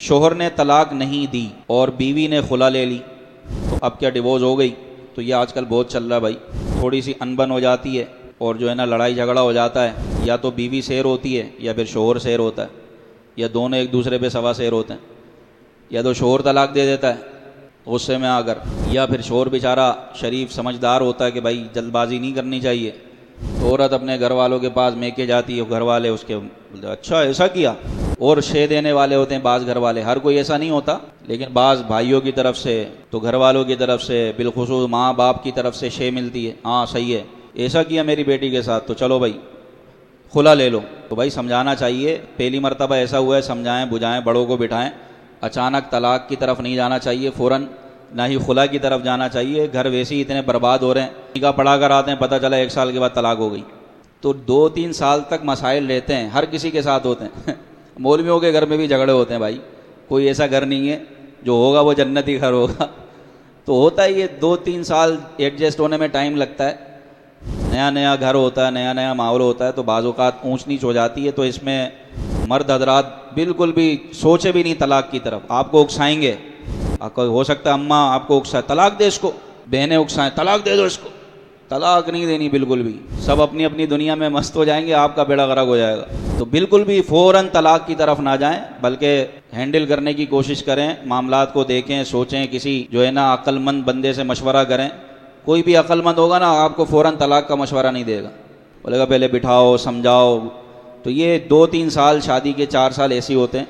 شوہر نے طلاق نہیں دی اور بیوی نے خلا لے لی تو اب کیا ڈیورس ہو گئی؟ تو یہ آج کل بہت چل رہا ہے بھائی، تھوڑی سی انبن ہو جاتی ہے اور جو ہے نا لڑائی جھگڑا ہو جاتا ہے، یا تو بیوی سیر ہوتی ہے یا پھر شوہر سیر ہوتا ہے، یا دونوں ایک دوسرے پہ سوا سیر ہوتے ہیں، یا تو شوہر طلاق دے دیتا ہے غصے میں آ کر، یا پھر شوہر بیچارہ شریف سمجھدار ہوتا ہے کہ بھائی جلد بازی نہیں کرنی چاہیے، تو عورت اپنے گھر والوں کے پاس میکے جاتی ہے، گھر والے اس کے بولتے اچھا ایسا کیا، اور شے دینے والے ہوتے ہیں بعض گھر والے، ہر کوئی ایسا نہیں ہوتا لیکن بعض بھائیوں کی طرف سے تو گھر والوں کی طرف سے بالخصوص ماں باپ کی طرف سے شے ملتی ہے، ہاں صحیح ہے ایسا کیا میری بیٹی کے ساتھ تو چلو بھائی خلا لے لو۔ تو بھائی سمجھانا چاہیے، پہلی مرتبہ ایسا ہوا ہے سمجھائیں بجھائیں، بڑوں کو بٹھائیں، اچانک طلاق کی طرف نہیں جانا چاہیے فوراً، نہ ہی خلا کی طرف جانا چاہیے، گھر ویسے ہی اتنے برباد ہو رہے ہیں، نکاح پڑھا کر آتے ہیں پتہ چلا 1 سال کے بعد طلاق ہو گئی، تو 2-3 سال تک مسائل رہتے ہیں، ہر کسی کے ساتھ ہوتے ہیں مولویوں کے گھر میں بھی جھگڑے ہوتے ہیں بھائی، کوئی ایسا گھر نہیں ہے جو ہوگا وہ جنتی گھر ہوگا، تو ہوتا ہے یہ 2-3 سال ایڈجسٹ ہونے میں ٹائم لگتا ہے، نیا نیا گھر ہوتا ہے، نیا نیا ماحول ہوتا ہے، تو بعض اوقات اونچ نیچ ہو جاتی ہے، تو اس میں مرد حضرات بالکل بھی سوچے بھی نہیں طلاق کی طرف، آپ کو اکسائیں گے، آپ کو ہو سکتا ہے اماں آپ کو اکسائے طلاق دے اس کو، بہنیں اکسائیں طلاق دے دو اس کو، طلاق نہیں دینی بالکل بھی، سب اپنی اپنی دنیا میں مست ہو جائیں گے، آپ کا بیڑا غرق ہو جائے گا، تو بالکل بھی فوراً طلاق کی طرف نہ جائیں، بلکہ ہینڈل کرنے کی کوشش کریں، معاملات کو دیکھیں، سوچیں، کسی جو ہے نا عقل مند بندے سے مشورہ کریں، کوئی بھی عقل مند ہوگا نا آپ کو فوراً طلاق کا مشورہ نہیں دے گا، بولے گا پہلے بٹھاؤ سمجھاؤ، تو یہ 2-3 سال شادی کے 4 سال ایسی ہوتے ہیں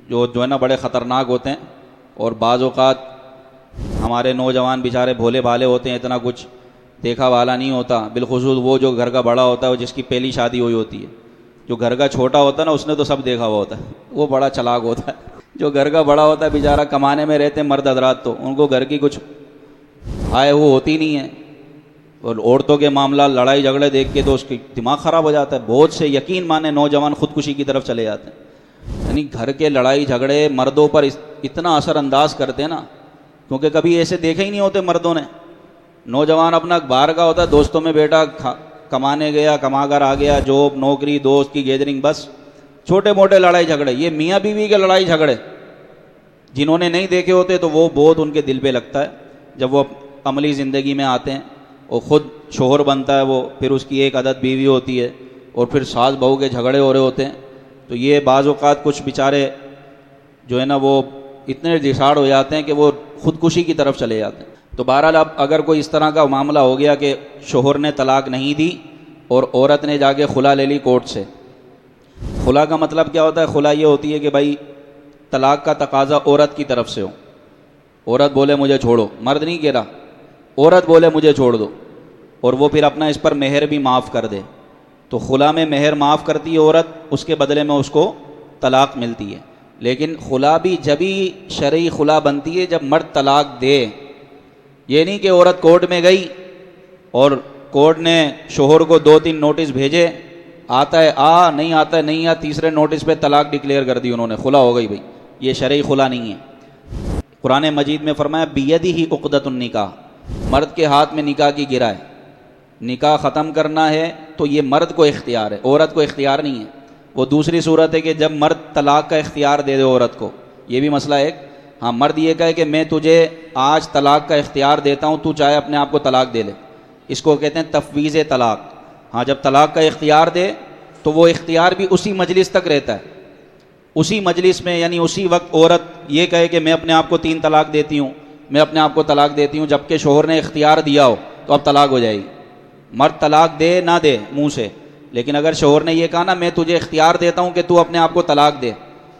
جو ہے نا بڑے خطرناک ہوتے ہیں، اور بعض اوقات ہمارے نوجوان بیچارے بھولے بھالے ہوتے ہیں، اتنا کچھ دیکھا والا نہیں ہوتا، بالخصوص وہ جو گھر کا بڑا ہوتا ہے، وہ جس کی پہلی شادی ہوئی ہوتی ہے، جو گھر کا چھوٹا ہوتا ہے نا اس نے تو سب دیکھا ہوا ہوتا ہے، وہ بڑا چلاک ہوتا ہے، جو گھر کا بڑا ہوتا ہے بیچارہ کمانے میں رہتے ہیں مرد حضرات، تو ان کو گھر کی کچھ ہائے وہ ہوتی نہیں ہے، اور عورتوں کے معاملہ لڑائی جھگڑے دیکھ کے تو اس کی دماغ خراب ہو جاتا ہے، بہت سے یقین مانے نوجوان خودکشی کی طرف چلے جاتے ہیں، یعنی گھر کے لڑائی جھگڑے مردوں پر اتنا اثر انداز کرتے ہیں نا، کیونکہ کبھی ایسے دیکھے ہی نہیں ہوتے مردوں نے، نوجوان اپنا باہر کا ہوتا ہے دوستوں میں بیٹا کمانے گیا، کما کر آ گیا، جاب نوکری دوست کی گیدرنگ، بس چھوٹے موٹے لڑائی جھگڑے، یہ میاں بیوی کے لڑائی جھگڑے جنہوں نے نہیں دیکھے ہوتے تو وہ بہت ان کے دل پہ لگتا ہے، جب وہ عملی زندگی میں آتے ہیں، اور خود شوہر بنتا ہے وہ، پھر اس کی ایک عدد بیوی ہوتی ہے، اور پھر ساس بہو کے جھگڑے ہو رہے ہوتے ہیں، تو یہ بعض اوقات کچھ بیچارے جو ہے نا وہ اتنے ڈساڑ ہو جاتے ہیں کہ وہ خودکشی کی طرف چلے جاتے ہیں۔ تو بہرحال اب اگر کوئی اس طرح کا معاملہ ہو گیا کہ شوہر نے طلاق نہیں دی اور عورت نے جا کے خلا لے لی کورٹ سے، خلا کا مطلب کیا ہوتا ہے؟ خلا یہ ہوتی ہے کہ بھائی طلاق کا تقاضا عورت کی طرف سے ہو، عورت بولے مجھے چھوڑو، مرد نہیں کہہ رہا، عورت بولے مجھے چھوڑ دو، اور وہ پھر اپنا اس پر مہر بھی معاف کر دے، تو خلا میں مہر معاف کرتی ہے عورت، اس کے بدلے میں اس کو طلاق ملتی ہے، لیکن خلا بھی جبھی شرعی خلا بنتی ہے جب مرد طلاق دے، یہ نہیں کہ عورت کورٹ میں گئی اور کورٹ نے شوہر کو 2-3 نوٹس بھیجے، آتا ہے آ، نہیں آتا ہے نہیں آ، تیسرے نوٹس پہ طلاق ڈکلیئر کر دی انہوں نے، خلا ہو گئی بھائی، یہ شرعی خلا نہیں ہے۔ قرآن مجید میں فرمایا بیدہ عقدۃ النکاح، مرد کے ہاتھ میں نکاح کی گرہ ہے، نکاح ختم کرنا ہے تو یہ مرد کو اختیار ہے، عورت کو اختیار نہیں ہے۔ وہ دوسری صورت ہے کہ جب مرد طلاق کا اختیار دے دے عورت کو، یہ بھی مسئلہ ایک، ہاں مرد یہ کہے کہ میں تجھے آج طلاق کا اختیار دیتا ہوں، تو چاہے اپنے آپ کو طلاق دے لے، اس کو کہتے ہیں تفویض طلاق۔ ہاں جب طلاق کا اختیار دے تو وہ اختیار بھی اسی مجلس تک رہتا ہے، اسی مجلس میں، یعنی اسی وقت عورت یہ کہے کہ میں اپنے آپ کو 3 طلاق دیتی ہوں، میں اپنے آپ کو طلاق دیتی ہوں، جبکہ شوہر نے اختیار دیا ہو تو اب طلاق ہو جائے گی۔ مرد طلاق دے نہ دے منہ سے، لیکن اگر شوہر نے یہ کہا نا میں تجھے اختیار دیتا ہوں کہ تو اپنے آپ کو طلاق دے،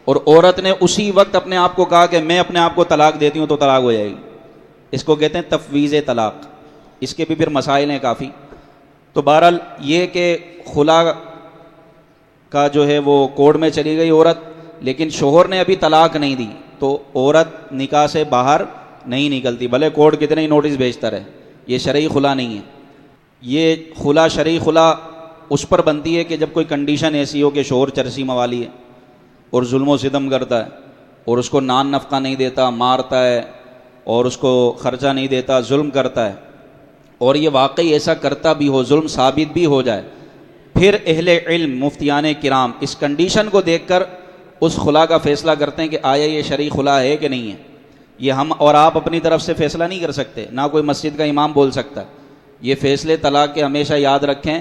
اور عورت نے اسی وقت اپنے آپ کو کہا کہ میں اپنے آپ کو طلاق دیتی ہوں، تو طلاق ہو جائے گی، اس کو کہتے ہیں تفویض طلاق۔ اس کے بھی پھر مسائل ہیں کافی۔ تو بہرحال یہ کہ خلا کا جو ہے وہ کورٹ میں چلی گئی عورت، لیکن شوہر نے ابھی طلاق نہیں دی، تو عورت نکاح سے باہر نہیں نکلتی، بھلے کورٹ کتنے ہی نوٹس بھیجتا رہے، یہ شرعی خلا نہیں ہے۔ یہ خلا شرعی خلا اس پر بنتی ہے کہ جب کوئی کنڈیشن ایسی ہو کہ شوہر چرسی موالی ہے اور ظلم و ستم کرتا ہے، اور اس کو نان نفقہ نہیں دیتا، مارتا ہے، اور اس کو خرچہ نہیں دیتا، ظلم کرتا ہے، اور یہ واقعی ایسا کرتا بھی ہو، ظلم ثابت بھی ہو جائے، پھر اہل علم مفتیان کرام اس کنڈیشن کو دیکھ کر اس خلا کا فیصلہ کرتے ہیں کہ آیا یہ شرعی خلا ہے کہ نہیں ہے. یہ ہم اور آپ اپنی طرف سے فیصلہ نہیں کر سکتے، نہ کوئی مسجد کا امام بول سکتا. یہ فیصلے طلاق کے ہمیشہ یاد رکھیں.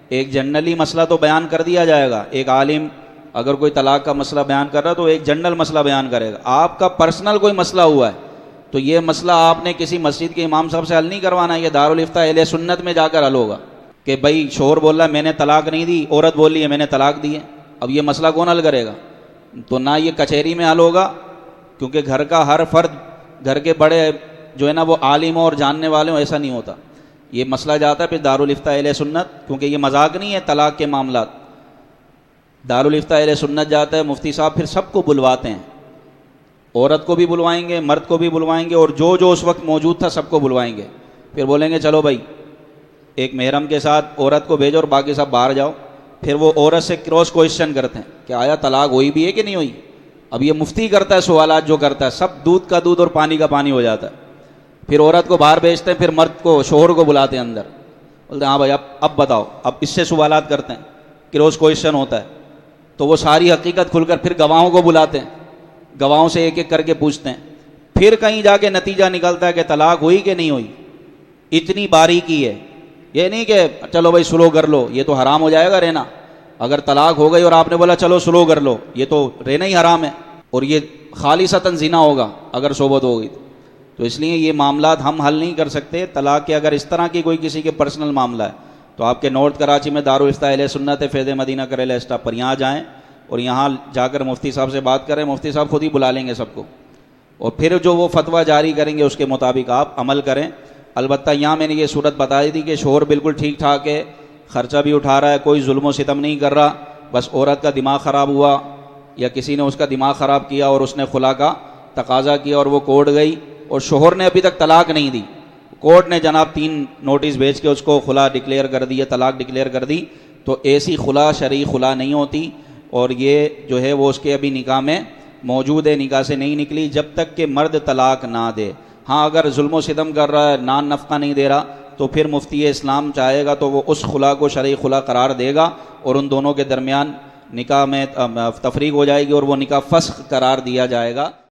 ایک جنرلی مسئلہ تو بیان کر دیا جائے گا، ایک عالم اگر کوئی طلاق کا مسئلہ بیان کر رہا ہے تو ایک جنرل مسئلہ بیان کرے گا. آپ کا پرسنل کوئی مسئلہ ہوا ہے تو یہ مسئلہ آپ نے کسی مسجد کے امام صاحب سے حل نہیں کروانا ہے، یہ دارالافتاء اہل سنت میں جا کر حل ہوگا. کہ بھائی شوہر بول رہا ہے میں نے طلاق نہیں دی، عورت بول رہی ہے میں نے طلاق دی ہے، اب یہ مسئلہ کون حل کرے گا؟ تو نہ یہ کچہری میں حل ہوگا، کیونکہ گھر کا ہر فرد، گھر کے بڑے جو ہے نا وہ عالم ہوں اور جاننے والے ہوں، ایسا نہیں ہوتا. یہ مسئلہ جاتا ہے پھر دارالافتاء اہل سنت، کیونکہ یہ مذاق نہیں ہے طلاق کے معاملات. دارالافتاء اہل سنت جاتا ہے، مفتی صاحب پھر سب کو بلواتے ہیں، عورت کو بھی بلوائیں گے، مرد کو بھی بلوائیں گے، اور جو جو اس وقت موجود تھا سب کو بلوائیں گے. پھر بولیں گے چلو بھائی ایک محرم کے ساتھ عورت کو بھیجو اور باقی سب باہر جاؤ. پھر وہ عورت سے کراس کوئسچن کرتے ہیں کہ آیا طلاق ہوئی بھی ہے کہ نہیں ہوئی. اب یہ مفتی کرتا ہے سوالات جو کرتا ہے، سب دودھ کا دودھ اور پانی کا پانی ہو جاتا ہے. پھر عورت کو باہر بھیجتے ہیں، پھر مرد کو شوہر کو بلاتے ہیں اندر، بولتے ہیں ہاں بھائی اب بتاؤ. اب اس سے سوالات کرتے ہیں، کراس کوئسچن ہوتا ہے تو وہ ساری حقیقت کھل کر پھر گواہوں کو بلاتے ہیں، گواہوں سے ایک ایک کر کے پوچھتے ہیں. پھر کہیں جا کے نتیجہ نکلتا ہے کہ طلاق ہوئی کہ نہیں ہوئی. اتنی باریکی ہے. یہ نہیں کہ چلو بھائی سلو کر لو، یہ تو حرام ہو جائے گا رہنا. اگر طلاق ہو گئی اور آپ نے بولا چلو سلو کر لو، یہ تو رہنا ہی حرام ہے، اور یہ خالصتاً زنا ہوگا اگر صحبت ہو گئی. تو اس لیے یہ معاملات ہم حل نہیں کر سکتے. طلاق کے اگر اس طرح کی کوئی کسی کے پرسنل معاملہ ہے تو آپ کے نارتھ کراچی میں دارالافتاء اہل سنت فیض مدینہ کریلا اسٹاف پر یہاں جائیں اور یہاں جا کر مفتی صاحب سے بات کریں. مفتی صاحب خود ہی بلا لیں گے سب کو، اور پھر جو وہ فتویٰ جاری کریں گے اس کے مطابق آپ عمل کریں. البتہ یہاں میں نے یہ صورت بتائی تھی کہ شوہر بالکل ٹھیک ٹھاک ہے، خرچہ بھی اٹھا رہا ہے، کوئی ظلم و ستم نہیں کر رہا، بس عورت کا دماغ خراب ہوا یا کسی نے اس کا دماغ خراب کیا اور اس نے خلا کا تقاضا کیا اور وہ کورٹ گئی، اور شوہر نے ابھی تک طلاق نہیں دی. کورٹ نے جناب 3 نوٹس بھیج کے اس کو خلا ڈکلیئر کر دی، طلاق ڈکلیئر کر دی. تو ایسی خلا شرعی خلا نہیں ہوتی، اور یہ جو ہے وہ اس کے ابھی نکاح میں موجود ہے، نکاح سے نہیں نکلی جب تک کہ مرد طلاق نہ دے. ہاں اگر ظلم و ستم کر رہا ہے، نان نفقہ نہیں دے رہا، تو پھر مفتی اسلام چاہے گا تو وہ اس خلا کو شرعی خلا قرار دے گا، اور ان دونوں کے درمیان نکاح میں تفریق ہو جائے گی اور وہ نکاح فسخ قرار دیا جائے گا.